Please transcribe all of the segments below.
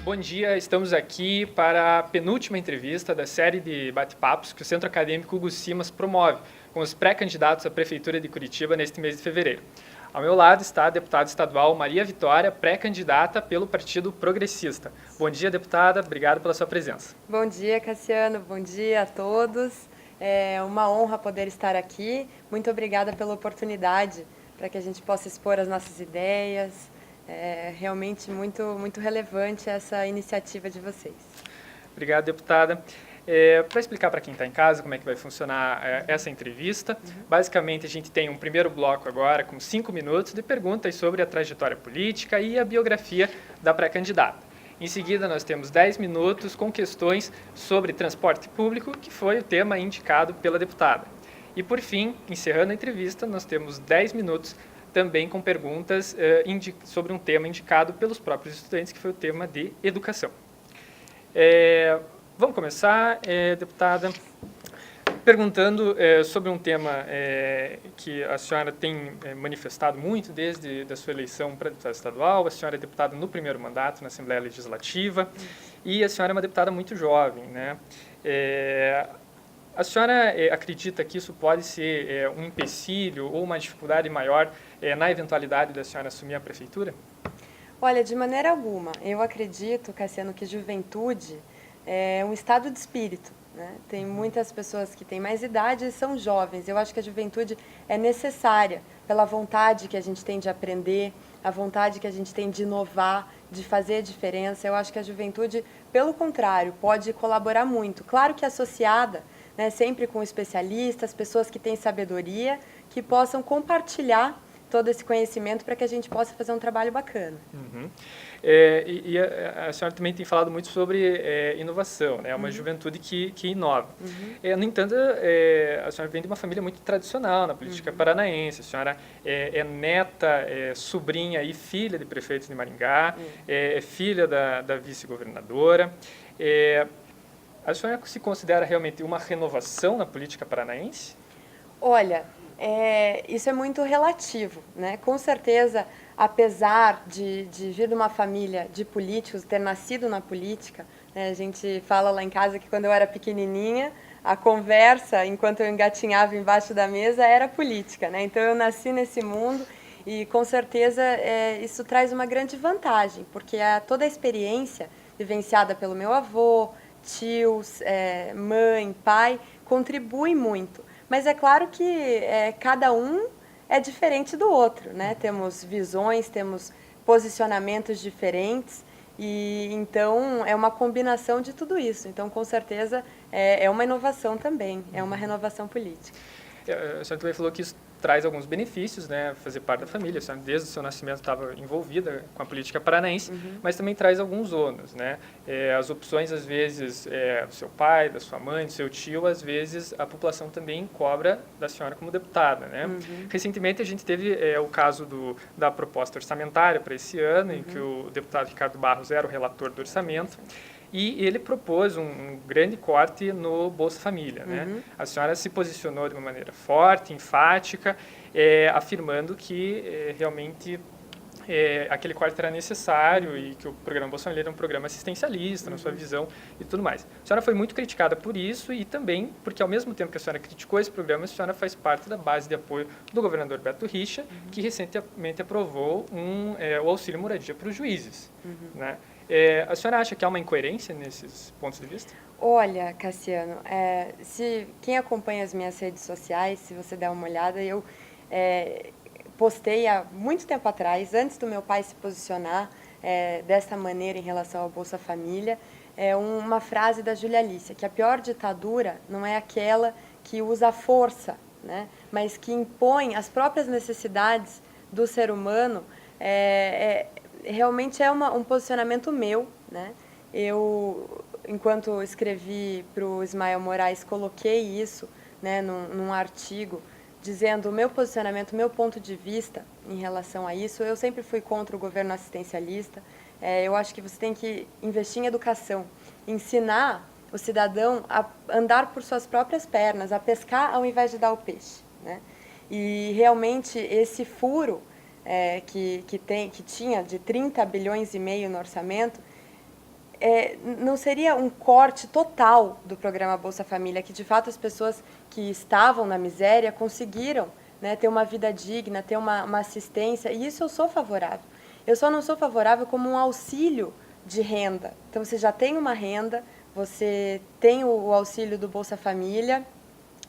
Bom dia, estamos aqui para a penúltima entrevista da série de bate-papos que o Centro Acadêmico Hugo Simas promove com os pré-candidatos à Prefeitura de Curitiba neste mês de fevereiro. Ao meu lado está a deputada estadual Maria Vitória, pré-candidata pelo Partido Progressista. Bom dia, deputada, obrigado pela sua presença. Bom dia, Cassiano, bom dia a todos. É uma honra poder estar aqui. Muito obrigada pela oportunidade para que a gente possa expor as nossas ideias. É realmente muito relevante essa iniciativa de vocês. Obrigado, deputada. Para explicar para quem está em casa como é que vai funcionar essa entrevista, basicamente a gente tem um primeiro bloco agora com 5 minutos de perguntas sobre a trajetória política e a biografia da pré-candidata. Em seguida, nós temos 10 minutos com questões sobre transporte público, que foi o tema indicado pela deputada. E, por fim, encerrando a entrevista, nós temos 10 minutos também com perguntas sobre um tema indicado pelos próprios estudantes, que foi o tema de educação. Vamos começar, deputada, perguntando sobre um tema que a senhora tem manifestado muito desde a sua eleição para deputada estadual. A senhora é deputada no primeiro mandato na Assembleia Legislativa e a senhora é uma deputada muito jovem, né? A senhora acredita que isso pode ser um empecilho ou uma dificuldade maior na eventualidade da senhora assumir a prefeitura? Olha, de maneira alguma. Eu acredito, Cassiano, que juventude é um estado de espírito, né? Tem muitas pessoas que têm mais idade e são jovens. Eu acho que a juventude é necessária pela vontade que a gente tem de aprender, a vontade que a gente tem de inovar, de fazer a diferença. Eu acho que a juventude, pelo contrário, pode colaborar muito. Claro que associada, né, sempre com especialistas, pessoas que têm sabedoria, que possam compartilhar todo esse conhecimento para que a gente possa fazer um trabalho bacana. Uhum. A senhora também tem falado muito sobre inovação, né? Uma juventude que inova. No entanto, a senhora vem de uma família muito tradicional na política paranaense. A senhora é neta, sobrinha e filha de prefeitos de Maringá, é filha da vice-governadora. A senhora se considera realmente uma renovação na política paranaense? Olha, isso é muito relativo, né? Com certeza, apesar de vir de uma família de políticos, ter nascido na política, né? A gente fala lá em casa que quando eu era pequenininha, a conversa, enquanto eu engatinhava embaixo da mesa, era política, né? Então eu nasci nesse mundo e com certeza isso traz uma grande vantagem, porque toda a experiência vivenciada pelo meu avô, tios, mãe, pai, contribui muito. Mas é claro que cada um é diferente do outro, né? Temos visões, temos posicionamentos diferentes e então é uma combinação de tudo isso. Então, com certeza, é uma inovação também, é uma renovação política. A senhora também falou que isso traz alguns benefícios, né, fazer parte da família. A senhora, desde o seu nascimento, estava envolvida com a política paranaense, mas também traz alguns ônus, né? As opções, às vezes, do seu pai, da sua mãe, do seu tio, às vezes a população também cobra da senhora como deputada, né? Recentemente, a gente teve o caso da proposta orçamentária para esse ano, em que o deputado Ricardo Barros era o relator do orçamento, e ele propôs um grande corte no Bolsa Família, né? A senhora se posicionou de uma maneira forte, enfática, afirmando que realmente aquele corte era necessário e que o programa Bolsa Família era um programa assistencialista, na sua visão e tudo mais. A senhora foi muito criticada por isso e também porque, ao mesmo tempo que a senhora criticou esse programa, a senhora faz parte da base de apoio do governador Beto Richa, que recentemente aprovou o auxílio moradia para os juízes, né? A senhora acha que há uma incoerência nesses pontos de vista? Olha, Cassiano, quem acompanha as minhas redes sociais, se você der uma olhada, eu postei há muito tempo atrás, antes do meu pai se posicionar dessa maneira em relação ao Bolsa Família, uma frase da Júlia Lícia, que a pior ditadura não é aquela que usa a força, né, mas que impõe as próprias necessidades do ser humano. Realmente é um posicionamento meu, né? Eu, enquanto escrevi para o Ismael Moraes, coloquei isso, né, num artigo, dizendo o meu posicionamento, o meu ponto de vista em relação a isso. Eu sempre fui contra o governo assistencialista. Eu acho que você tem que investir em educação, ensinar o cidadão a andar por suas próprias pernas, a pescar ao invés de dar o peixe, né? E realmente esse furo que tinha de 30 bilhões e meio no orçamento, não seria um corte total do programa Bolsa Família, que de fato as pessoas que estavam na miséria conseguiram, né, ter uma vida digna, ter uma assistência, e isso eu sou favorável. Eu só não sou favorável como um auxílio de renda. Então, você já tem uma renda, você tem o auxílio do Bolsa Família,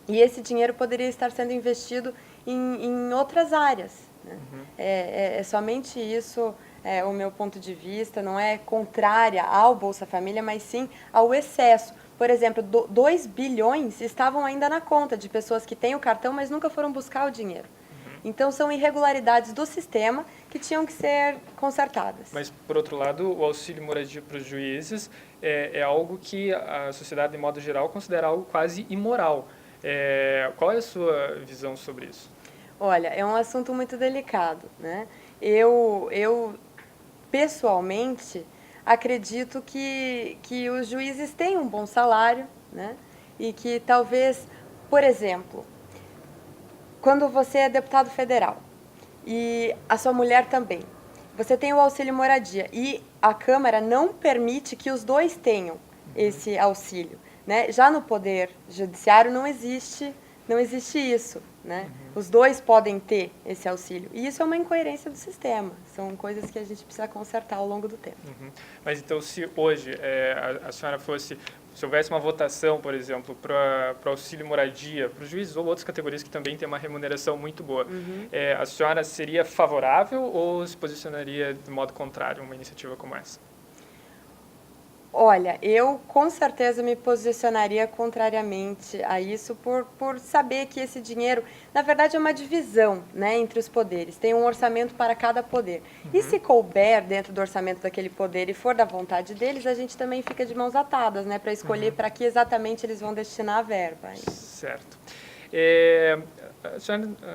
e esse dinheiro poderia estar sendo investido em outras áreas, né? É somente isso o meu ponto de vista, não é contrária ao Bolsa Família, mas sim ao excesso. Por exemplo, 2 bilhões estavam ainda na conta de pessoas que têm o cartão, mas nunca foram buscar o dinheiro. Então, são irregularidades do sistema que tinham que ser consertadas. Mas, por outro lado, o auxílio moradia para os juízes é algo que a sociedade, de modo geral, considera algo quase imoral. Qual é a sua visão sobre isso? Olha, é um assunto muito delicado, né? Eu pessoalmente, acredito que os juízes têm um bom salário, né? E que talvez, por exemplo, quando você é deputado federal e a sua mulher também, você tem o auxílio moradia e a Câmara não permite que os dois tenham esse auxílio, né? Já no Poder Judiciário não existe isso, né? Os dois podem ter esse auxílio. E isso é uma incoerência do sistema. São coisas que a gente precisa consertar ao longo do tempo. Mas então, se hoje a senhora fosse, se houvesse uma votação, por exemplo, para auxílio moradia, para os juízes ou outras categorias que também têm uma remuneração muito boa, a senhora seria favorável ou se posicionaria de modo contrário a uma iniciativa como essa? Olha, eu com certeza me posicionaria contrariamente a isso por saber que esse dinheiro, na verdade, é uma divisão, né, entre os poderes. Tem um orçamento para cada poder. E se couber dentro do orçamento daquele poder e for da vontade deles, a gente também fica de mãos atadas, né, para escolher para que exatamente eles vão destinar a verba. Certo.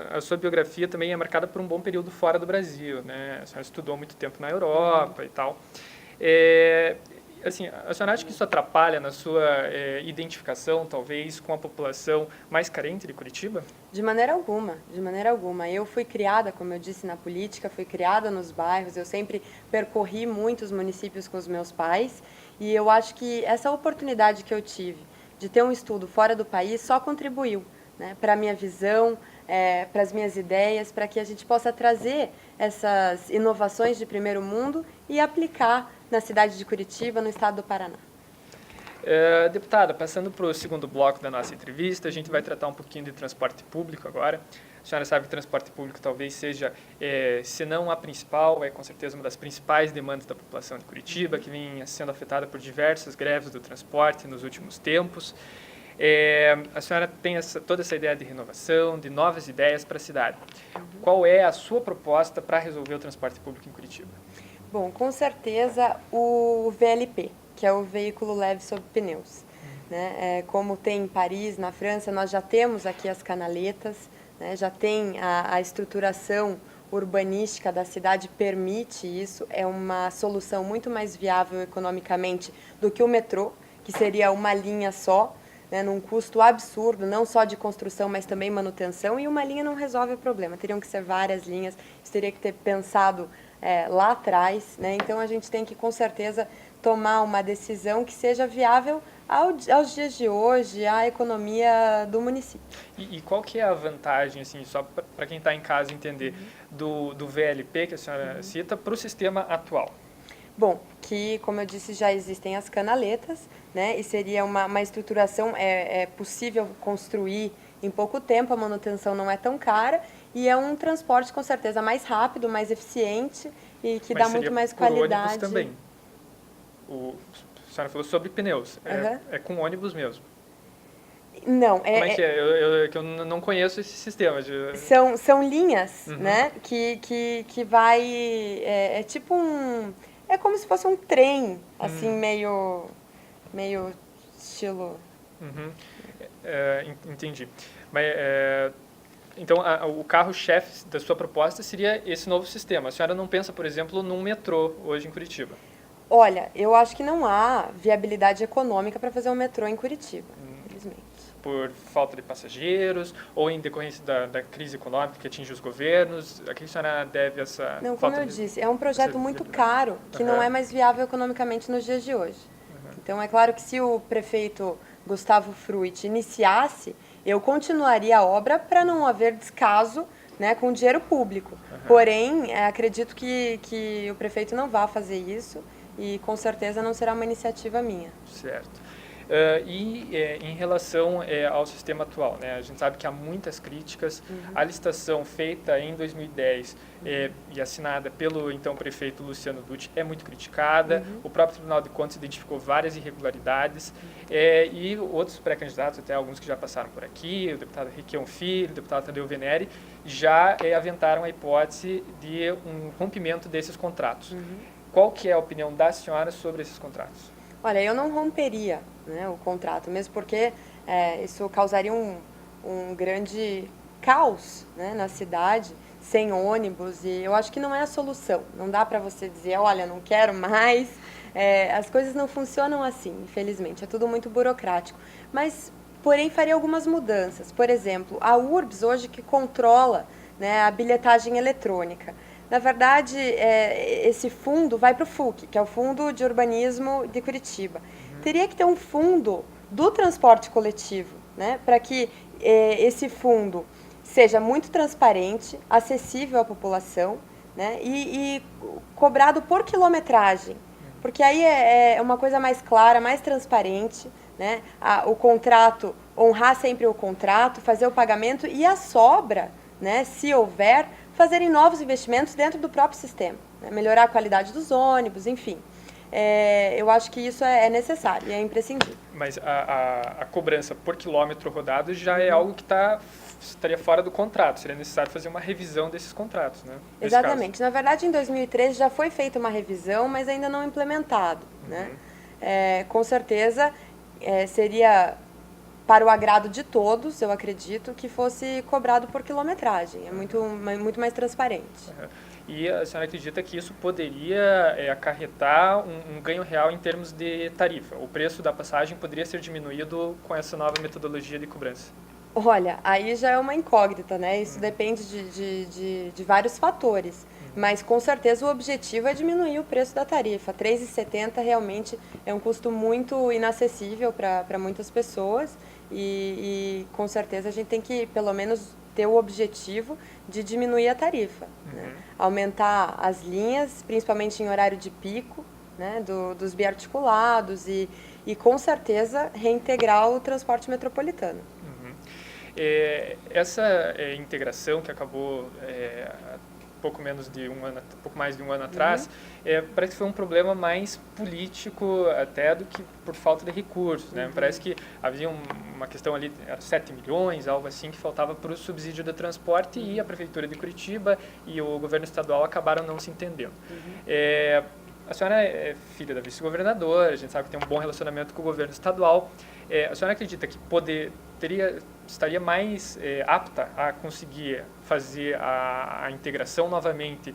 A sua biografia também é marcada por um bom período fora do Brasil, né? A senhora estudou muito tempo na Europa e tal. Assim, a senhora acha que isso atrapalha na sua identificação, talvez, com a população mais carente de Curitiba? De maneira alguma, de maneira alguma. Eu fui criada, como eu disse, na política, fui criada nos bairros, eu sempre percorri muitos municípios com os meus pais, e eu acho que essa oportunidade que eu tive de ter um estudo fora do país só contribuiu, né, para a minha visão, para as minhas ideias, para que a gente possa trazer essas inovações de primeiro mundo e aplicar na cidade de Curitiba, no estado do Paraná. Deputada, passando para o segundo bloco da nossa entrevista, a gente vai tratar um pouquinho de transporte público agora. A senhora sabe que o transporte público talvez seja, se não a principal, com certeza uma das principais demandas da população de Curitiba, que vem sendo afetada por diversas greves do transporte nos últimos tempos. A senhora tem toda essa ideia de renovação, de novas ideias para a cidade. Qual é a sua proposta para resolver o transporte público em Curitiba? Bom, com certeza o VLP, que é o veículo leve sob pneus, né? Como tem em Paris, na França, nós já temos aqui as canaletas, né? Já tem a estruturação urbanística da cidade permite isso, é uma solução muito mais viável economicamente do que o metrô, que seria uma linha só, né, num custo absurdo, não só de construção, mas também manutenção, e uma linha não resolve o problema, teriam que ser várias linhas, isso teria que ter pensado lá atrás, né? Então a gente tem que com certeza tomar uma decisão que seja viável aos dias de hoje, à economia do município. E qual que é a vantagem, assim, só para quem está em casa entender, do VLP que a senhora cita para o sistema atual? Bom, que como eu disse já existem as canaletas, né? E seria uma estruturação, é possível construir em pouco tempo, a manutenção não é tão cara e é um transporte com certeza mais rápido, mais eficiente e que dá muito mais qualidade. Ônibus também. A senhora falou sobre pneus, é com ônibus mesmo. Não, Como é que é? Eu não conheço esse sistema. São linhas, né? Que vai, é tipo é como se fosse um trem, assim, meio estilo... Entendi. Mas, então, o carro-chefe da sua proposta seria esse novo sistema. A senhora não pensa, por exemplo, num metrô hoje em Curitiba? Olha, eu acho que não há viabilidade econômica para fazer um metrô em Curitiba, infelizmente. por falta de passageiros ou em decorrência da crise econômica que atinge os governos? A que a senhora deve essa Não, como falta eu de disse, é um projeto muito caro que Aham. não é mais viável economicamente nos dias de hoje. Então, é claro que se o prefeito Gustavo Fruit iniciasse, eu continuaria a obra para não haver descaso, né, com dinheiro público. Porém, acredito que o prefeito não vá fazer isso e com certeza não será uma iniciativa minha. Certo. Em relação ao sistema atual, né, a gente sabe que há muitas críticas. A licitação feita em 2010 e assinada pelo então prefeito Luciano Dutti é muito criticada. O próprio Tribunal de Contas identificou várias irregularidades e outros pré-candidatos, até alguns que já passaram por aqui, o deputado Requião Filho, o deputado Tadeu Venere, já aventaram a hipótese de um rompimento desses contratos. Qual que é a opinião da senhora sobre esses contratos? Olha, eu não romperia, né, o contrato, mesmo porque isso causaria um grande caos, né, na cidade, sem ônibus, e eu acho que não é a solução. Não dá para você dizer, olha, não quero mais. As coisas não funcionam assim, infelizmente, é tudo muito burocrático. Mas, porém, faria algumas mudanças. Por exemplo, a URBS hoje que controla, né, a bilhetagem eletrônica. Na verdade, esse fundo vai para o FUC, que é o Fundo de Urbanismo de Curitiba. Teria que ter um fundo do transporte coletivo, né, para que esse fundo seja muito transparente, acessível à população, né, e cobrado por quilometragem, porque aí é uma coisa mais clara, mais transparente, né, o contrato, honrar sempre o contrato, fazer o pagamento e a sobra, né, se houver, fazerem novos investimentos dentro do próprio sistema, né? Melhorar a qualidade dos ônibus, enfim. Eu acho que isso é necessário e é imprescindível. Mas a cobrança por quilômetro rodado já é algo que estaria fora do contrato, seria necessário fazer uma revisão desses contratos, né? Exatamente. Na verdade, em 2013 já foi feita uma revisão, mas ainda não implementado, né? Com certeza seria para o agrado de todos, eu acredito, que fosse cobrado por quilometragem. É muito mais transparente. E a senhora acredita que isso poderia acarretar um ganho real em termos de tarifa? O preço da passagem poderia ser diminuído com essa nova metodologia de cobrança? Olha, aí já é uma incógnita, né? Isso depende de vários fatores. Mas, com certeza, o objetivo é diminuir o preço da tarifa. R$ 3,70 realmente é um custo muito inacessível para muitas pessoas e, com certeza, a gente tem que, pelo menos, ter o objetivo de diminuir a tarifa. Né? Aumentar as linhas, principalmente em horário de pico, né? Dos biarticulados e, com certeza, reintegrar o transporte metropolitano. Essa integração que acabou pouco mais de um ano atrás, parece que foi um problema mais político até do que por falta de recursos, né? Parece que havia uma questão ali, era 7 milhões, algo assim, que faltava para o subsídio do transporte e a Prefeitura de Curitiba e o governo estadual acabaram não se entendendo. A senhora é filha da vice-governadora, a gente sabe que tem um bom relacionamento com o governo estadual. A senhora acredita que estaria mais apta a conseguir fazer a integração novamente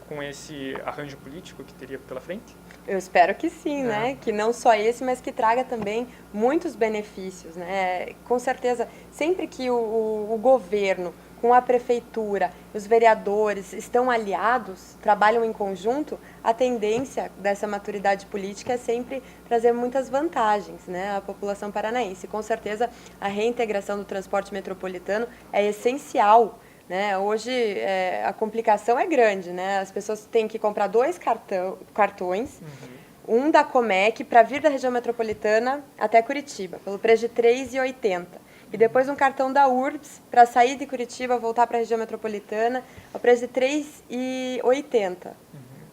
com esse arranjo político que teria pela frente? Eu espero que sim, né? Que não só esse, mas que traga também muitos benefícios, né? Com certeza, sempre que o governo, com a prefeitura, os vereadores estão aliados, trabalham em conjunto, a tendência dessa maturidade política é sempre trazer muitas vantagens, né, à população paranaense. Com certeza, a reintegração do transporte metropolitano é essencial, né? Hoje, a complicação é grande, né? As pessoas têm que comprar 2 cartões, um da Comec para vir da região metropolitana até Curitiba, pelo preço de R$ 3,80. E depois um cartão da URBS para sair de Curitiba, voltar para a região metropolitana, ao preço de R$ 3,80.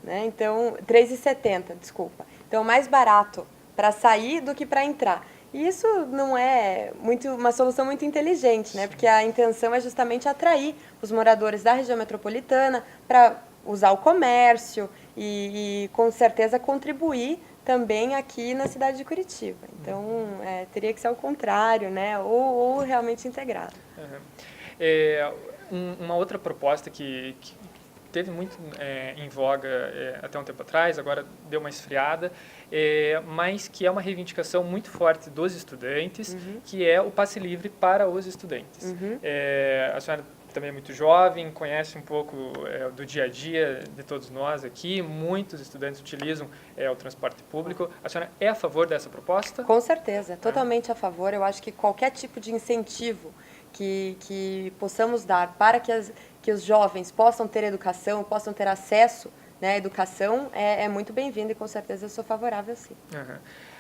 Né? Então, R$ 3,70, desculpa. Então, mais barato para sair do que para entrar. E isso não é uma solução muito inteligente, né? Porque a intenção é justamente atrair os moradores da região metropolitana para usar o comércio e com certeza, contribuir também aqui na cidade de Curitiba. Então, teria que ser ao contrário, né? Ou realmente integrado. Uma outra proposta que teve muito em voga até um tempo atrás, agora deu uma esfriada, mas que é uma reivindicação muito forte dos estudantes, que é o passe livre para os estudantes. A senhora também é muito jovem, conhece um pouco do dia a dia de todos nós aqui, muitos estudantes utilizam o transporte público. A senhora é a favor dessa proposta? Com certeza, totalmente a favor. Eu acho que qualquer tipo de incentivo que possamos dar para que os jovens possam ter educação, possam ter acesso, né, à educação, é muito bem-vindo e com certeza eu sou favorável, sim. Uhum.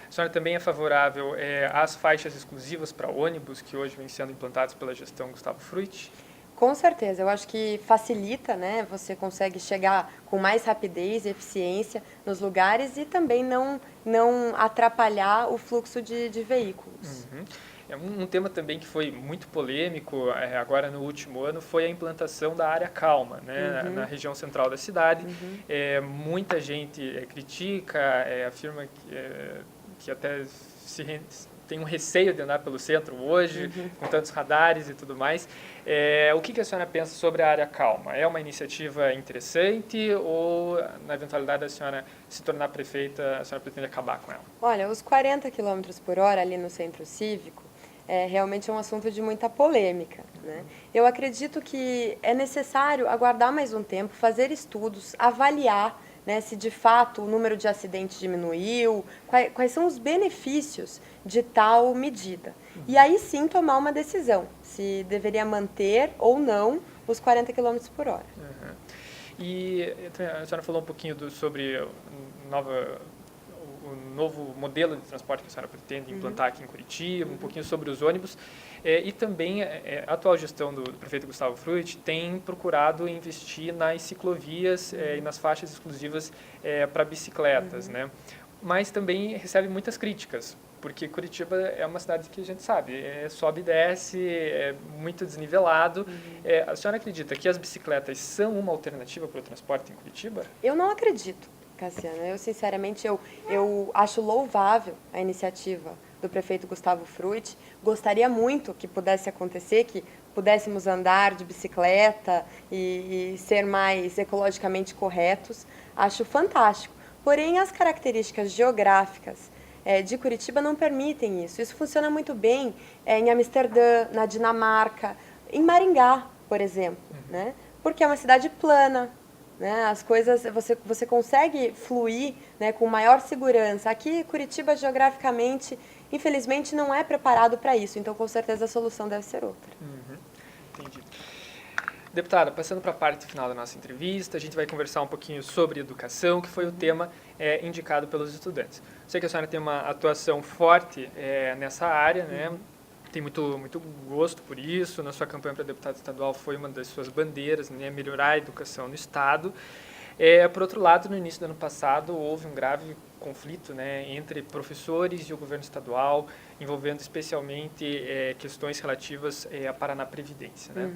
A senhora também é favorável às faixas exclusivas para ônibus que hoje vêm sendo implantadas pela gestão Gustavo Frutti? Com certeza, eu acho que facilita, né? Você consegue chegar com mais rapidez e eficiência nos lugares e também não atrapalhar o fluxo de veículos. É um tema também que foi muito polêmico agora no último ano foi a implantação da área calma, né, na região central da cidade. Muita gente critica, afirma que até tem um receio de andar pelo centro hoje, com tantos radares e tudo mais. O que a senhora pensa sobre a área calma? É uma iniciativa interessante ou, na eventualidade da senhora se tornar prefeita, a senhora pretende acabar com ela? Olha, os 40 km por hora ali no centro cívico realmente é um assunto de muita polêmica, né? Eu acredito que é necessário aguardar mais um tempo, fazer estudos, avaliar, né, se de fato o número de acidentes diminuiu, quais são os benefícios de tal medida. E aí sim tomar uma decisão, se deveria manter ou não os 40 km por hora. E a senhora falou um pouquinho sobre o novo modelo de transporte que a senhora pretende implantar aqui em Curitiba, um pouquinho sobre os ônibus. E também a atual gestão do prefeito Gustavo Frutti tem procurado investir nas ciclovias e nas faixas exclusivas para bicicletas, né? Mas também recebe muitas críticas, porque Curitiba é uma cidade que a gente sabe, sobe e desce, é muito desnivelado. A senhora acredita que as bicicletas são uma alternativa para o transporte em Curitiba? Eu não acredito, Cassiano. Eu, sinceramente, eu acho louvável a iniciativa do prefeito Gustavo Frutti. Gostaria muito que pudesse acontecer, que pudéssemos andar de bicicleta e ser mais ecologicamente corretos. Acho fantástico. Porém, as características geográficas de Curitiba não permitem isso. Isso funciona muito bem em Amsterdã, na Dinamarca, em Maringá, por exemplo, né? Porque é uma cidade plana, né? As coisas, você consegue fluir, né, com maior segurança. Aqui, Curitiba, geograficamente, infelizmente, não é preparado para isso. Então, com certeza, a solução deve ser outra. Entendi. Deputada, passando para a parte final da nossa entrevista, a gente vai conversar um pouquinho sobre educação, que foi o tema indicado pelos estudantes. Sei que a senhora tem uma atuação forte nessa área, né? Tem muito gosto por isso. Na sua campanha para deputado estadual foi uma das suas bandeiras, né? Melhorar a educação no Estado. Por outro lado, no início do ano passado, houve um grave conflito, né, entre professores e o governo estadual, envolvendo especialmente questões relativas à Paraná Previdência, né?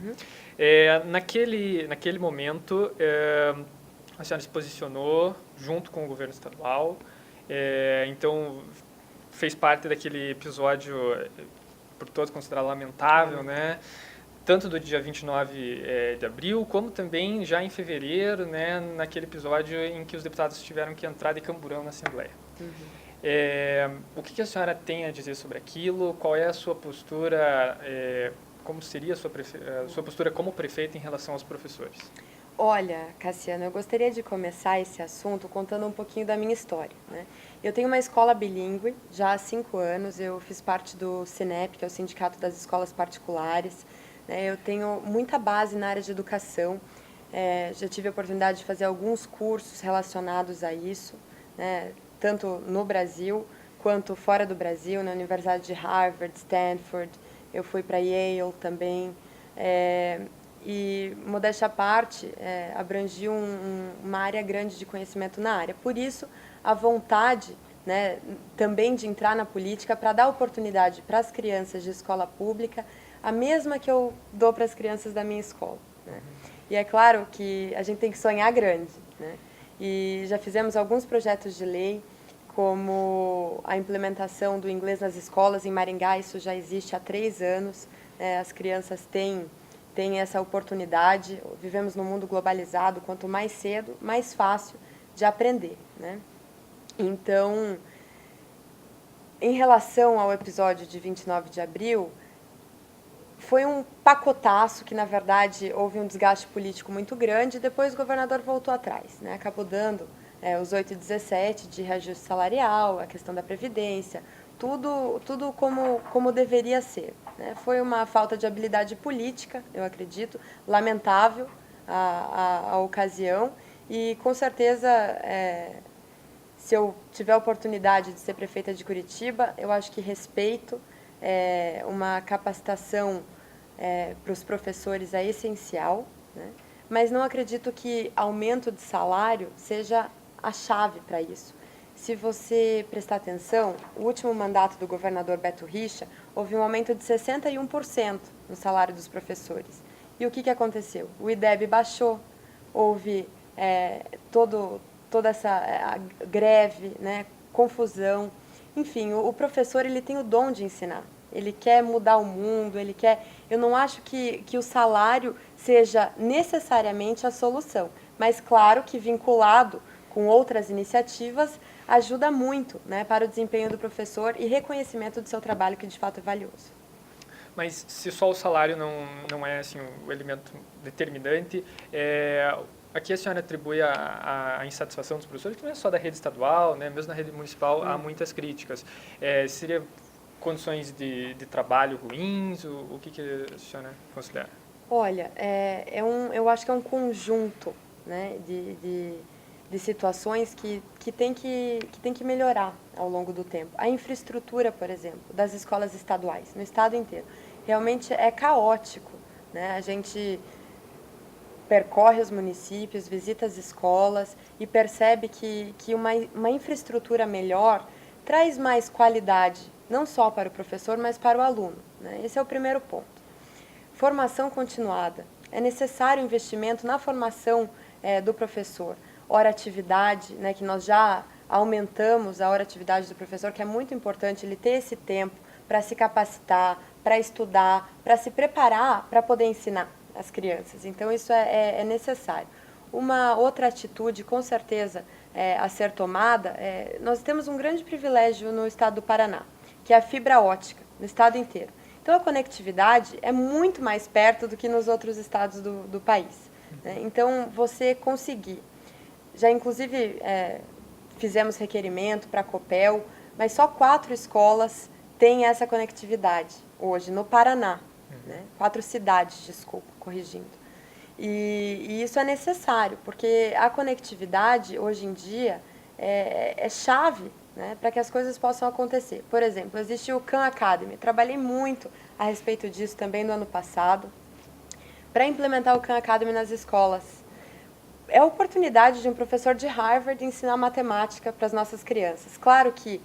Naquele momento, a senhora se posicionou junto com o governo estadual, então fez parte daquele episódio por todos considerado lamentável, né? Tanto do dia 29 de abril, como também já em fevereiro, né, naquele episódio em que os deputados tiveram que entrar de camburão na Assembleia. O que a senhora tem a dizer sobre aquilo? Qual é a sua postura, como seria a sua postura como prefeita em relação aos professores? Olha, Cassiano, eu gostaria de começar esse assunto contando um pouquinho da minha história, né? Eu tenho uma escola bilíngue, já há 5 anos, eu fiz parte do SINEP, que é o Sindicato das Escolas Particulares. Eu tenho muita base na área de educação, já tive a oportunidade de fazer alguns cursos relacionados a isso, né, tanto no Brasil quanto fora do Brasil, na Universidade de Harvard, Stanford, eu fui para Yale também, e, modéstia à parte, abrangi uma área grande de conhecimento na área. Por isso, a vontade, né, também de entrar na política para dar oportunidade para as crianças de escola pública, a mesma que eu dou para as crianças da minha escola, né? E é claro que a gente tem que sonhar grande, né? E já fizemos alguns projetos de lei, como a implementação do inglês nas escolas. Em Maringá, isso já existe há 3 anos. As crianças têm tem essa oportunidade. Vivemos num mundo globalizado, quanto mais cedo, mais fácil de aprender, né? Então, em relação ao episódio de 29 de abril, foi um pacotaço que, na verdade, houve um desgaste político muito grande e depois o governador voltou atrás, né? Acabou dando os 8,17 de reajuste salarial, a questão da Previdência, tudo como deveria ser, né? Foi uma falta de habilidade política, eu acredito, lamentável a ocasião e, com certeza, se eu tiver a oportunidade de ser prefeita de Curitiba, eu acho que respeito, uma capacitação para os professores é essencial, né? Mas não acredito que aumento de salário seja a chave para isso. Se você prestar atenção, o último mandato do governador Beto Richa, houve um aumento de 61% no salário dos professores. E o que aconteceu? O IDEB baixou, houve toda essa greve, né, confusão. Enfim, o professor ele tem o dom de ensinar. Ele quer mudar o mundo, ele quer... Eu não acho que o salário seja necessariamente a solução, mas claro que vinculado com outras iniciativas ajuda muito, né, para o desempenho do professor e reconhecimento do seu trabalho, que de fato é valioso. Mas se só o salário não é assim, o elemento determinante, aqui a senhora atribui a insatisfação dos professores, que não é só da rede estadual, né, mesmo na rede municipal há muitas críticas. Seria condições de trabalho ruins? O que a senhora considera? Olha, eu acho que é um conjunto, né, de situações que tem que melhorar ao longo do tempo. A infraestrutura, por exemplo, das escolas estaduais, no estado inteiro, realmente é caótico, né? A gente percorre os municípios, visita as escolas e percebe que uma infraestrutura melhor traz mais qualidade, não só para o professor, mas para o aluno, né? Esse é o primeiro ponto. Formação continuada. É necessário investimento na formação do professor. Hora atividade, né, que nós já aumentamos a hora atividade do professor, que é muito importante ele ter esse tempo para se capacitar, para estudar, para se preparar para poder ensinar as crianças. Então, isso é necessário. Uma outra atitude, com certeza, a ser tomada, nós temos um grande privilégio no estado do Paraná, que é a fibra ótica, no estado inteiro. Então, a conectividade é muito mais perto do que nos outros estados do país, né? Então, você conseguir... Já, inclusive, fizemos requerimento para a Copel, mas só 4 escolas têm essa conectividade hoje, no Paraná. Né? 4 cidades, desculpa, corrigindo. E isso é necessário, porque a conectividade, hoje em dia, é chave, né, para que as coisas possam acontecer. Por exemplo, existe o Khan Academy. Trabalhei muito a respeito disso também no ano passado, para implementar o Khan Academy nas escolas. É a oportunidade de um professor de Harvard ensinar matemática para as nossas crianças. Claro que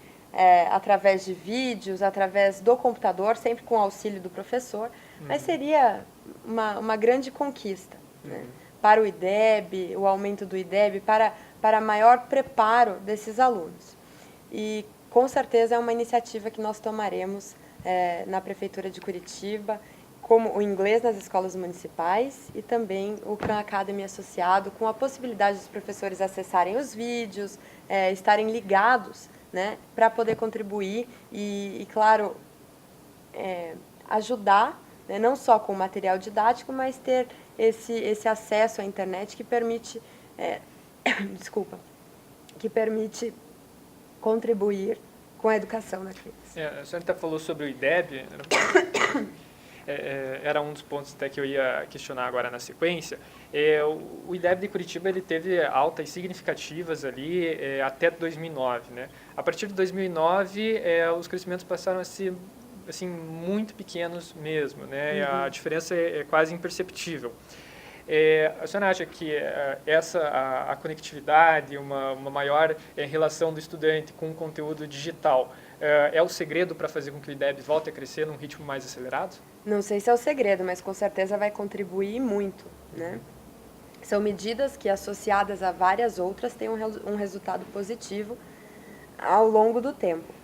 através de vídeos, através do computador, sempre com o auxílio do professor, mas seria uma grande conquista, né, para o IDEB, o aumento do IDEB, para maior preparo desses alunos. E, com certeza, é uma iniciativa que nós tomaremos na Prefeitura de Curitiba, como o inglês nas escolas municipais e também o Khan Academy associado, com a possibilidade dos professores acessarem os vídeos, estarem ligados, né, para poder contribuir e claro, ajudar, né, não só com o material didático, mas ter esse acesso à internet que permite, que permite contribuir com a educação da criança. A senhora até falou sobre o IDEB, era um dos pontos até que eu ia questionar agora na sequência. O IDEB de Curitiba ele teve altas significativas ali até 2009, né? A partir de 2009, os crescimentos passaram a ser assim, muito pequenos mesmo, né? E a diferença é quase imperceptível. A senhora acha que a conectividade, uma maior relação do estudante com o conteúdo digital é o segredo para fazer com que o IDEB volte a crescer num ritmo mais acelerado? Não sei se é o segredo, mas com certeza vai contribuir muito, né? São medidas que, associadas a várias outras, têm um resultado positivo ao longo do tempo.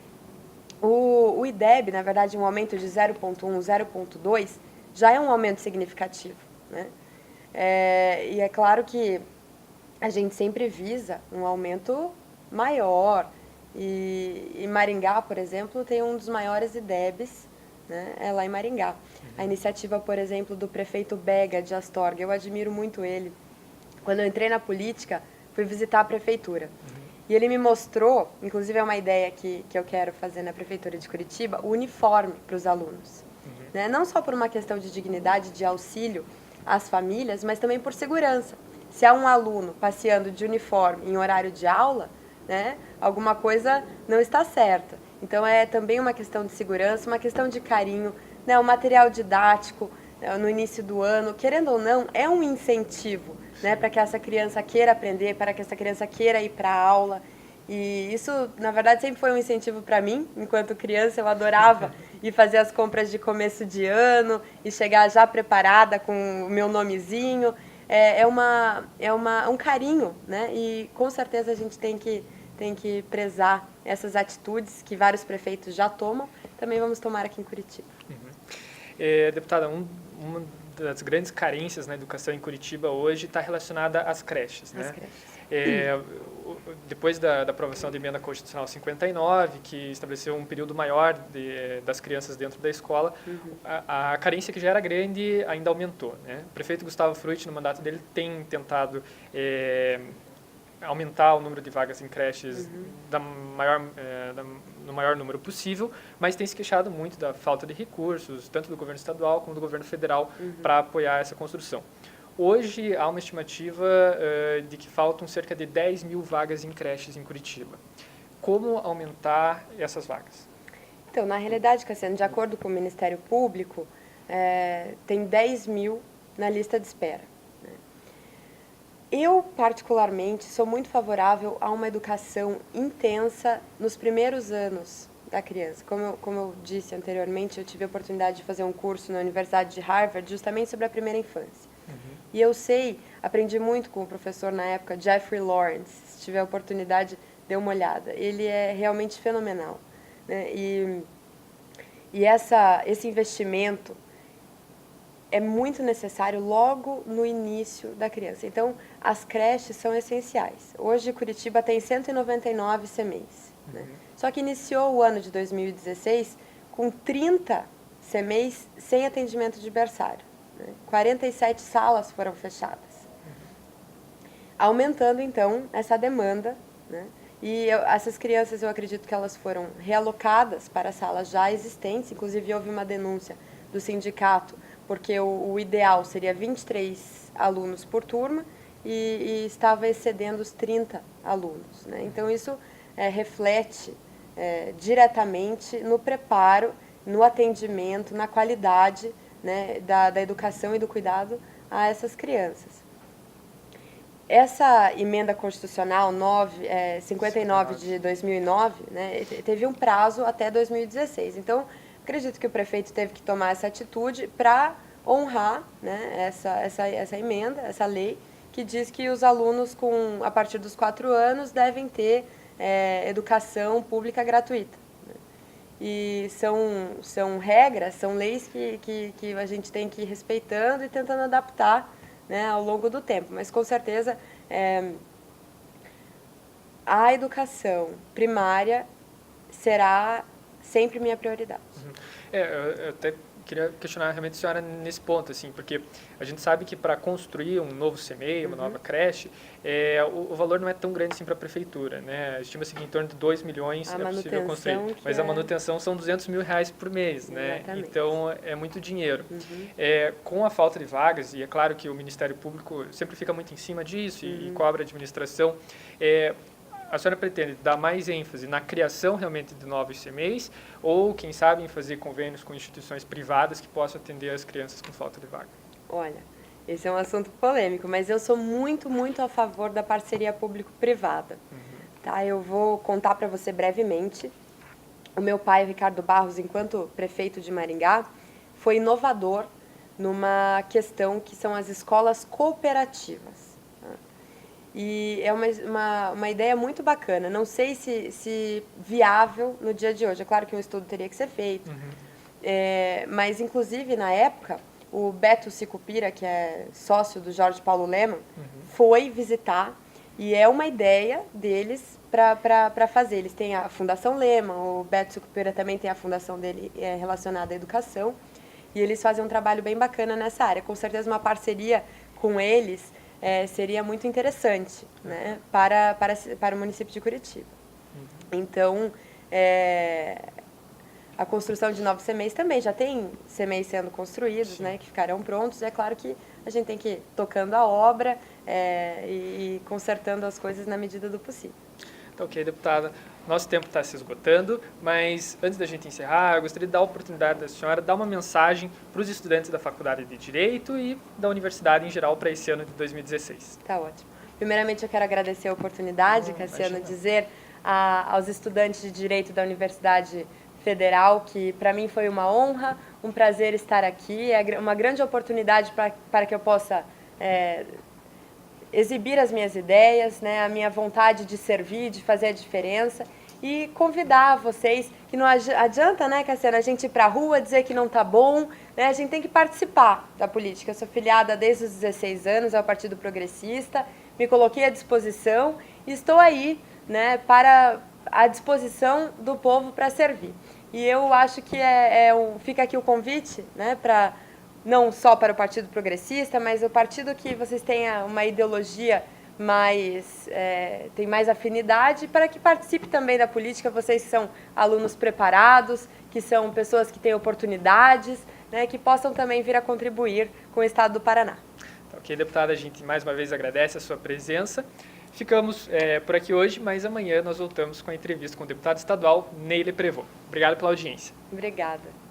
O IDEB, na verdade, um aumento de 0,1, 0,2, já é um aumento significativo, né? E é claro que a gente sempre visa um aumento maior. E Maringá, por exemplo, tem um dos maiores IDEBs, né? É lá em Maringá. A iniciativa, por exemplo, do prefeito Bega de Astorga, eu admiro muito ele. Quando eu entrei na política, fui visitar a prefeitura. E ele me mostrou, inclusive é uma ideia que eu quero fazer na prefeitura de Curitiba, o uniforme para os alunos. Né? Não só por uma questão de dignidade, de auxílio às famílias, mas também por segurança. Se há um aluno passeando de uniforme em horário de aula, né, alguma coisa não está certa. Então é também uma questão de segurança, uma questão de carinho, né, o material didático no início do ano, querendo ou não, é um incentivo, né, para que essa criança queira aprender, para que essa criança queira ir para a aula. E isso, na verdade, sempre foi um incentivo para mim. Enquanto criança, eu adorava ir fazer as compras de começo de ano e chegar já preparada com o meu nomezinho. Um carinho, né? E com certeza a gente tem que prezar essas atitudes que vários prefeitos já tomam. Também vamos tomar aqui em Curitiba. Deputada, uma das grandes carências na educação em Curitiba hoje está relacionada às creches, né? As creches. Depois da aprovação da Emenda Constitucional 59, que estabeleceu um período maior das crianças dentro da escola, a carência que já era grande ainda aumentou, né? O prefeito Gustavo Frutti, no mandato dele, tem tentado aumentar o número de vagas em creches no maior número possível, mas tem se queixado muito da falta de recursos, tanto do governo estadual como do governo federal, para apoiar essa construção. Hoje, há uma estimativa de que faltam cerca de 10 mil vagas em creches em Curitiba. Como aumentar essas vagas? Então, na realidade, Cassiano, de acordo com o Ministério Público, tem 10 mil na lista de espera. Eu, particularmente, sou muito favorável a uma educação intensa nos primeiros anos da criança. Como eu disse anteriormente, eu tive a oportunidade de fazer um curso na Universidade de Harvard justamente sobre a primeira infância. E eu aprendi muito com o professor na época, Jeffrey Lawrence. Se tiver a oportunidade, dê uma olhada. Ele é realmente fenomenal, né? E esse investimento é muito necessário logo no início da criança. Então, as creches são essenciais. Hoje, Curitiba tem 199 CMEIs, né? Só que iniciou o ano de 2016 com 30 CMEIs sem atendimento de berçário. 47 salas foram fechadas, aumentando, então, essa demanda, né? E essas crianças, eu acredito que elas foram realocadas para salas já existentes. Inclusive, houve uma denúncia do sindicato, porque o ideal seria 23 alunos por turma e estava excedendo os 30 alunos, né? Então, isso reflete diretamente no preparo, no atendimento, na qualidade, né, da educação e do cuidado a essas crianças. Essa emenda constitucional 59 de 2009, né, teve um prazo até 2016. Então, acredito que o prefeito teve que tomar essa atitude para honrar, né, essa emenda, essa lei, que diz que os alunos a partir dos 4 anos devem ter educação pública gratuita. E são regras, são leis que a gente tem que ir respeitando e tentando adaptar, né, ao longo do tempo. Mas, com certeza, a educação primária será sempre minha prioridade. Eu até queria questionar realmente a senhora nesse ponto, assim, porque a gente sabe que para construir um novo CMEI, uma nova creche, o valor não é tão grande assim para a prefeitura, né? Estima-se que em torno de 2 milhões é possível construir, mas a manutenção são R$200 mil por mês, né? Então é muito dinheiro. Com a falta de vagas, e é claro que o Ministério Público sempre fica muito em cima disso e cobra a administração, a senhora pretende dar mais ênfase na criação realmente de novos CMEIs ou, quem sabe, em fazer convênios com instituições privadas que possam atender as crianças com falta de vaga? Olha, esse é um assunto polêmico, mas eu sou muito, muito a favor da parceria público-privada. Tá? Eu vou contar para você brevemente. O meu pai, Ricardo Barros, enquanto prefeito de Maringá, foi inovador numa questão que são as escolas cooperativas. E é uma ideia muito bacana. Não sei se viável no dia de hoje. É claro que um estudo teria que ser feito. Mas, inclusive, na época, o Beto Sicupira, que é sócio do Jorge Paulo Lemann, foi visitar, e é uma ideia deles para fazer. Eles têm a Fundação Lemann, o Beto Sicupira também tem a fundação dele relacionada à educação, e eles fazem um trabalho bem bacana nessa área. Com certeza uma parceria com eles seria muito interessante, né, para o município de Curitiba. Então, a construção de novos CMEs também, já tem CMEs sendo construídos, né, que ficarão prontos. É claro que a gente tem que ir tocando a obra e consertando as coisas na medida do possível. Então, ok, deputada, nosso tempo está se esgotando, mas antes da gente encerrar, eu gostaria de dar a oportunidade da senhora dar uma mensagem para os estudantes da Faculdade de Direito e da Universidade em geral para esse ano de 2016. Tá ótimo. Primeiramente, eu quero agradecer a oportunidade, Cassiano, dizer aos estudantes de Direito da Universidade Federal que para mim foi uma honra, um prazer estar aqui, é uma grande oportunidade para que eu possa exibir as minhas ideias, né, a minha vontade de servir, de fazer a diferença, e convidar vocês, que não adianta, né, Cassiano, a gente ir para a rua dizer que não está bom, né, a gente tem que participar da política. Eu sou filiada desde os 16 anos ao Partido Progressista, me coloquei à disposição e estou aí, né, à disposição do povo para servir. E eu acho que fica aqui o convite, né, não só para o Partido Progressista, mas o partido que vocês tenham uma ideologia tem mais afinidade, para que participe também da política. Vocês que são alunos preparados, que são pessoas que têm oportunidades, né, que possam também vir a contribuir com o Estado do Paraná. Ok, deputada, a gente mais uma vez agradece a sua presença. Ficamos por aqui hoje, mas amanhã nós voltamos com a entrevista com o deputado estadual Neile Prevot. Obrigado pela audiência. Obrigada.